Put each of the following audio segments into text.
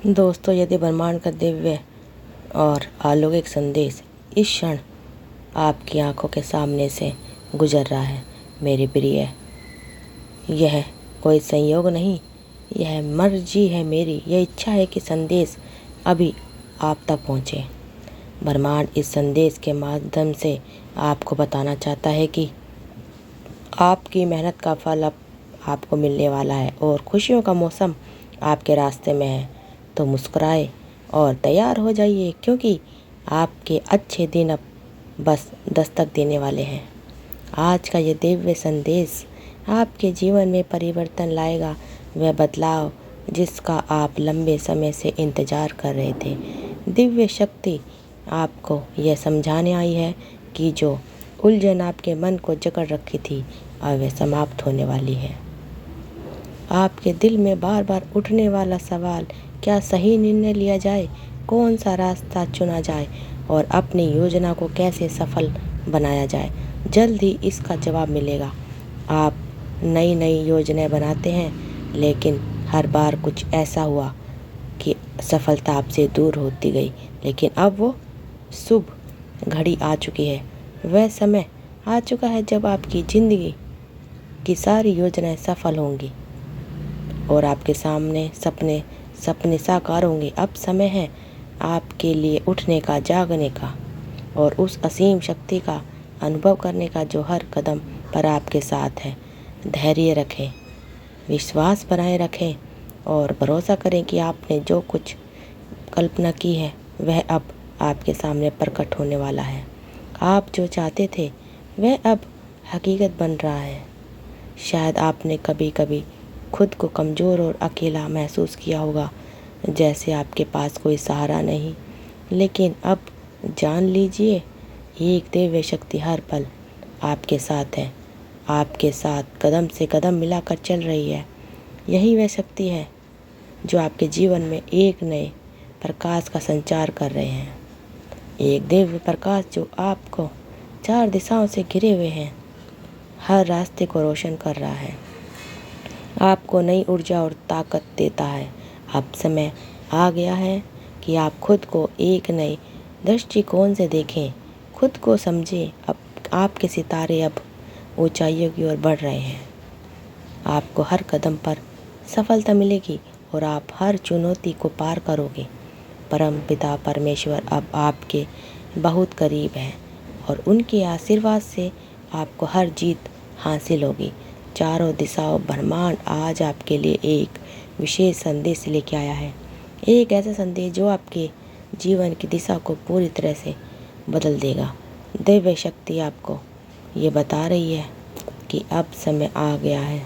दोस्तों, यदि ब्रह्मांड का दिव्य और अलौकिक संदेश इस क्षण आपकी आंखों के सामने से गुजर रहा है, मेरी प्रिय, यह कोई संयोग नहीं, यह मर्जी है मेरी। यह इच्छा है कि संदेश अभी आप तक पहुँचे। ब्रह्मांड इस संदेश के माध्यम से आपको बताना चाहता है कि आपकी मेहनत का फल अब आपको मिलने वाला है और खुशियों का मौसम आपके रास्ते में है। तो मुस्कुराए और तैयार हो जाइए, क्योंकि आपके अच्छे दिन अब बस दस्तक देने वाले हैं। आज का ये दिव्य संदेश आपके जीवन में परिवर्तन लाएगा, वह बदलाव जिसका आप लंबे समय से इंतजार कर रहे थे। दिव्य शक्ति आपको यह समझाने आई है कि जो उलझन आपके मन को जकड़ रखी थी, अब वह समाप्त होने वाली है। आपके दिल में बार बार उठने वाला सवाल, क्या सही निर्णय लिया जाए, कौन सा रास्ता चुना जाए और अपनी योजना को कैसे सफल बनाया जाए, जल्द ही इसका जवाब मिलेगा। आप नई नई योजनाएं बनाते हैं, लेकिन हर बार कुछ ऐसा हुआ कि सफलता आपसे दूर होती गई। लेकिन अब वो शुभ घड़ी आ चुकी है, वह समय आ चुका है जब आपकी ज़िंदगी की सारी योजनाएं सफल होंगी और आपके सामने सपने साकार होंगे। अब समय है आपके लिए उठने का, जागने का और उस असीम शक्ति का अनुभव करने का जो हर कदम पर आपके साथ है। धैर्य रखें, विश्वास बनाए रखें और भरोसा करें कि आपने जो कुछ कल्पना की है वह अब आपके सामने प्रकट होने वाला है। आप जो चाहते थे वह अब हकीकत बन रहा है। शायद आपने कभी कभी खुद को कमज़ोर और अकेला महसूस किया होगा, जैसे आपके पास कोई सहारा नहीं। लेकिन अब जान लीजिए, एक दिव्य शक्ति हर पल आपके साथ है, आपके साथ कदम से कदम मिलाकर चल रही है। यही वह शक्ति है जो आपके जीवन में एक नए प्रकाश का संचार कर रहे हैं। एक दिव्य प्रकाश जो आपको चार दिशाओं से घिरे हुए हैं, हर रास्ते को रोशन कर रहा है, आपको नई ऊर्जा और ताकत देता है। अब समय आ गया है कि आप खुद को एक नए दृष्टिकोण से देखें, खुद को समझें। अब आपके सितारे अब ऊंचाइयों की ओर बढ़ रहे हैं। आपको हर कदम पर सफलता मिलेगी और आप हर चुनौती को पार करोगे। परम पिता परमेश्वर अब आपके बहुत करीब है और उनके आशीर्वाद से आपको हर जीत हासिल होगी। चारों दिशाओं ब्रह्मांड आज आपके लिए एक विशेष संदेश लेके आया है। एक ऐसा संदेश जो आपके जीवन की दिशा को पूरी तरह से बदल देगा। दिव्य शक्ति आपको ये बता रही है कि अब समय आ गया है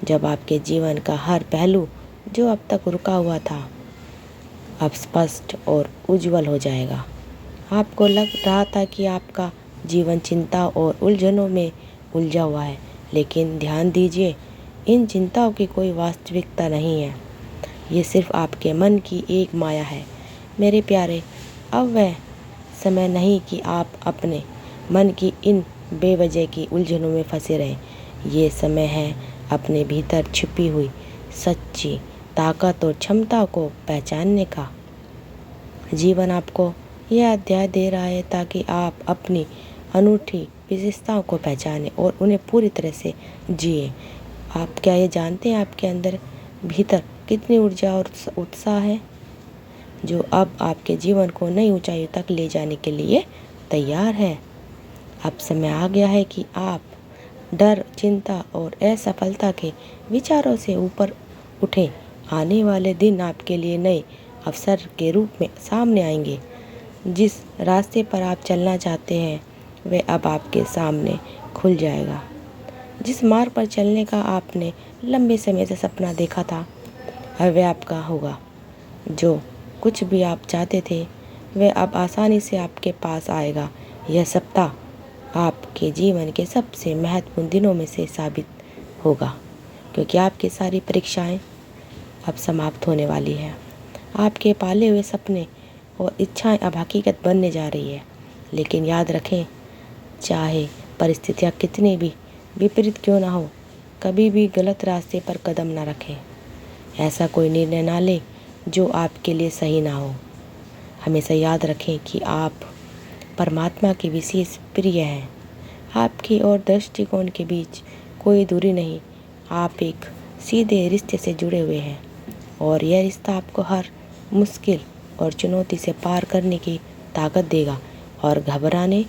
जब आपके जीवन का हर पहलू जो अब तक रुका हुआ था, अब स्पष्ट और उज्जवल हो जाएगा। आपको लग रहा था कि आपका जीवन चिंता और उलझनों में उलझा हुआ है, लेकिन ध्यान दीजिए, इन चिंताओं की कोई वास्तविकता नहीं है। ये सिर्फ आपके मन की एक माया है। मेरे प्यारे, अब वह समय नहीं कि आप अपने मन की इन बेवजह की उलझनों में फंसे रहें। ये समय है अपने भीतर छिपी हुई सच्ची ताकत और क्षमता को पहचानने का। जीवन आपको यह अध्याय दे रहा है ताकि आप अपनी अनूठी विशेषताओं को पहचानें और उन्हें पूरी तरह से जिए। आप क्या ये जानते हैं आपके अंदर भीतर कितनी ऊर्जा और उत्साह है जो अब आपके जीवन को नई ऊंचाई तक ले जाने के लिए तैयार है। अब समय आ गया है कि आप डर, चिंता और असफलता के विचारों से ऊपर उठें। आने वाले दिन आपके लिए नए अवसर के रूप में सामने आएंगे। जिस रास्ते पर आप चलना चाहते हैं वह अब आपके सामने खुल जाएगा। जिस मार्ग पर चलने का आपने लंबे समय से सपना देखा था, अब वह आपका होगा। जो कुछ भी आप चाहते थे वह अब आसानी से आपके पास आएगा। यह सप्ताह आपके जीवन के सबसे महत्वपूर्ण दिनों में से साबित होगा, क्योंकि आपकी सारी परीक्षाएं अब समाप्त होने वाली है। आपके पाले हुए सपने और इच्छाएं अब हकीकत बनने जा रही है। लेकिन याद रखें, चाहे परिस्थितियाँ कितनी भी विपरीत क्यों ना हो, कभी भी गलत रास्ते पर कदम ना रखें। ऐसा कोई निर्णय ना लें जो आपके लिए सही ना हो। हमेशा याद रखें कि आप परमात्मा के विशेष प्रिय हैं। आपकी और दृष्टिकोण के बीच कोई दूरी नहीं। आप एक सीधे रिश्ते से जुड़े हुए हैं और यह रिश्ता आपको हर मुश्किल और चुनौती से पार करने की ताकत देगा और घबराने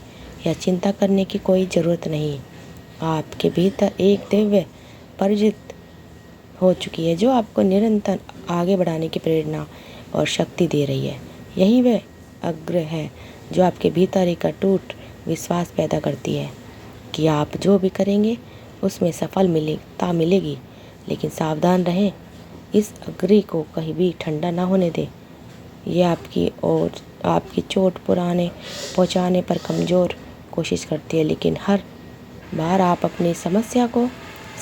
या चिंता करने की कोई ज़रूरत नहीं। आपके भीतर एक दिव्य परिचित हो चुकी है जो आपको निरंतर आगे बढ़ाने की प्रेरणा और शक्ति दे रही है। यही वह आग्रह है जो आपके भीतर एक अटूट विश्वास पैदा करती है कि आप जो भी करेंगे उसमें सफलता मिलेगी। लेकिन सावधान रहें, इस आग्रह को कहीं भी ठंडा ना होने दें। यह आपकी चोट पहुंचाने पर कमज़ोर कोशिश करती है, लेकिन हर बार आप अपनी समस्या को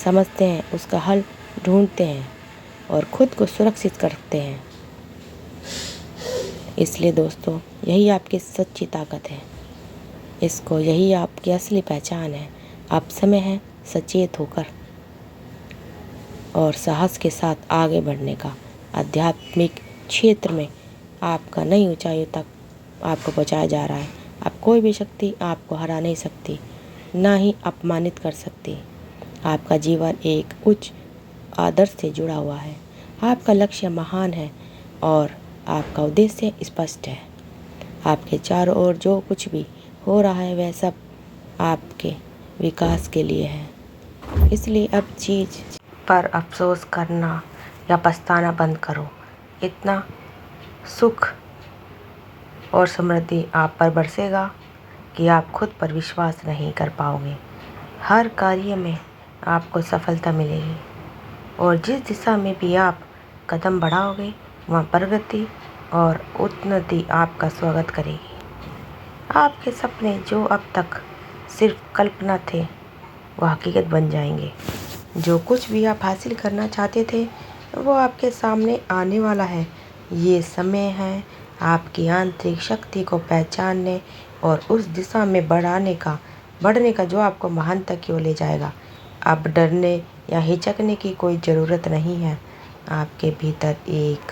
समझते हैं, उसका हल ढूंढते हैं और खुद को सुरक्षित करते हैं। इसलिए दोस्तों, यही आपकी सच्ची ताकत है। यही आपकी असली पहचान है। अब समय है सचेत होकर और साहस के साथ आगे बढ़ने का। आध्यात्मिक क्षेत्र में आपका नई ऊंचाइयों तक आपको पहुंचाया जा रहा है। अब कोई भी शक्ति आपको हरा नहीं सकती, ना ही अपमानित कर सकती। आपका जीवन एक उच्च आदर्श से जुड़ा हुआ है। आपका लक्ष्य महान है और आपका उद्देश्य स्पष्ट है। आपके चारों ओर जो कुछ भी हो रहा है वह सब आपके विकास के लिए है। इसलिए अब चीज़ पर अफसोस करना या पछताना बंद करो। इतना सुख और समृद्धि आप पर बरसेगा कि आप खुद पर विश्वास नहीं कर पाओगे। हर कार्य में आपको सफलता मिलेगी और जिस दिशा में भी आप कदम बढ़ाओगे वहाँ प्रगति और उन्नति आपका स्वागत करेगी। आपके सपने जो अब तक सिर्फ कल्पना थे वो हकीकत बन जाएंगे। जो कुछ भी आप हासिल करना चाहते थे वो आपके सामने आने वाला है। ये समय है आपकी आंतरिक शक्ति को पहचानने और उस दिशा में बढ़ने का जो आपको महानता की ओर ले जाएगा। अब डरने या हिचकने की कोई ज़रूरत नहीं है। आपके भीतर एक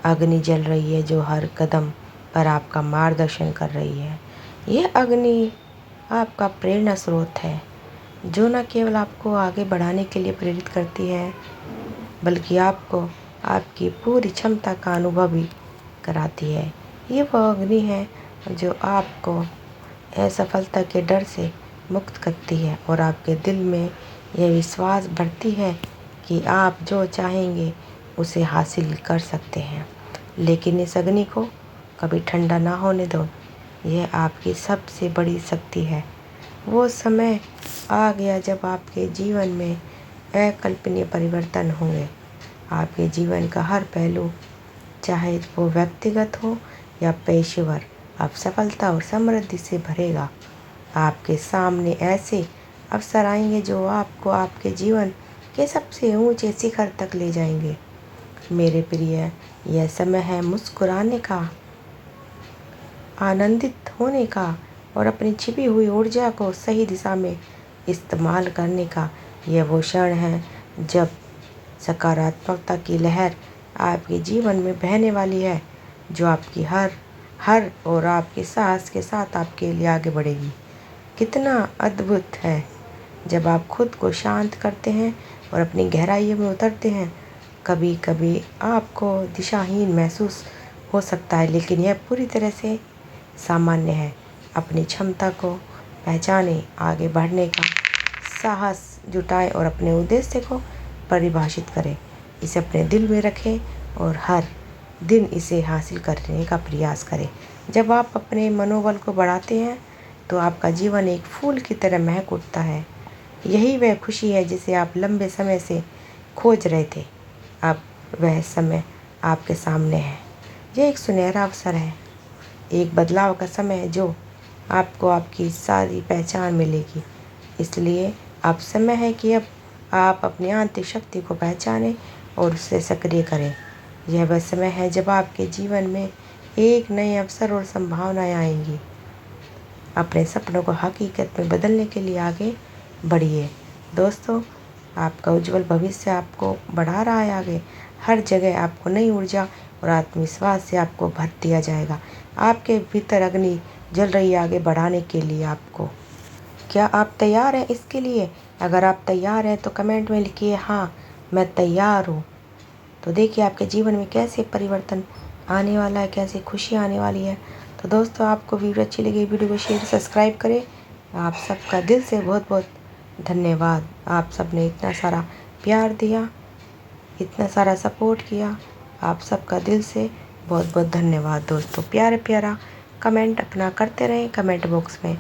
अग्नि जल रही है जो हर कदम पर आपका मार्गदर्शन कर रही है। यह अग्नि आपका प्रेरणा स्रोत है जो न केवल आपको आगे बढ़ाने के लिए प्रेरित करती है बल्कि आपको आपकी पूरी क्षमता का अनुभव भी कराती है। ये वह अग्नि है जो आपको असफलता के डर से मुक्त करती है और आपके दिल में यह विश्वास भरती है कि आप जो चाहेंगे उसे हासिल कर सकते हैं। लेकिन इस अग्नि को कभी ठंडा ना होने दो। यह आपकी सबसे बड़ी शक्ति है। वो समय आ गया जब आपके जीवन में अकल्पनीय परिवर्तन होंगे। आपके जीवन का हर पहलू, चाहे वो व्यक्तिगत हो या पेशेवर, अब सफलता और समृद्धि से भरेगा। आपके सामने ऐसे अवसर आएंगे जो आपको आपके जीवन के सबसे ऊंचे शिखर तक ले जाएंगे। मेरे प्रिय, यह समय है मुस्कुराने का, आनंदित होने का और अपनी छिपी हुई ऊर्जा को सही दिशा में इस्तेमाल करने का। यह वो क्षण है जब सकारात्मकता की लहर आपके जीवन में बहने वाली है जो आपकी हर और आपके साहस के साथ आपके लिए आगे बढ़ेगी। कितना अद्भुत है जब आप खुद को शांत करते हैं और अपनी गहराइयों में उतरते हैं। कभी कभी आपको दिशाहीन महसूस हो सकता है, लेकिन यह पूरी तरह से सामान्य है। अपनी क्षमता को पहचानें, आगे बढ़ने का साहस जुटाएं और अपने उद्देश्य को परिभाषित करें। इसे अपने दिल में रखें और हर दिन इसे हासिल करने का प्रयास करें। जब आप अपने मनोबल को बढ़ाते हैं तो आपका जीवन एक फूल की तरह महक उठता है। यही वह खुशी है जिसे आप लंबे समय से खोज रहे थे। अब वह समय आपके सामने है। यह एक सुनहरा अवसर है, एक बदलाव का समय है जो आपको आपकी सारी पहचान मिलेगी। इसलिए अब समय है कि अब आप अपनी आंतरिक शक्ति को पहचानें और उसे सक्रिय करें। यह वह समय है जब आपके जीवन में एक नए अवसर और संभावनाएं आएंगी। अपने सपनों को हकीकत में बदलने के लिए आगे बढ़िए। दोस्तों, आपका उज्जवल भविष्य आपको बढ़ा रहा है आगे। हर जगह आपको नई ऊर्जा और आत्मविश्वास से आपको भर दिया जाएगा। आपके भीतर अग्नि जल रही है आगे बढ़ाने के लिए आपको। क्या आप तैयार हैं इसके लिए? अगर आप तैयार हैं तो कमेंट में लिखिए हाँ मैं तैयार हूँ। तो देखिए आपके जीवन में कैसे परिवर्तन आने वाला है, कैसे खुशी आने वाली है। तो दोस्तों, आपको वीडियो अच्छी लगी, वीडियो को शेयर सब्सक्राइब करें। आप सबका दिल से बहुत बहुत धन्यवाद। आप सब ने इतना सारा प्यार दिया, इतना सारा सपोर्ट किया। आप सबका दिल से बहुत बहुत धन्यवाद दोस्तों। प्यारा प्यारा कमेंट अपना करते रहें कमेंट बॉक्स में।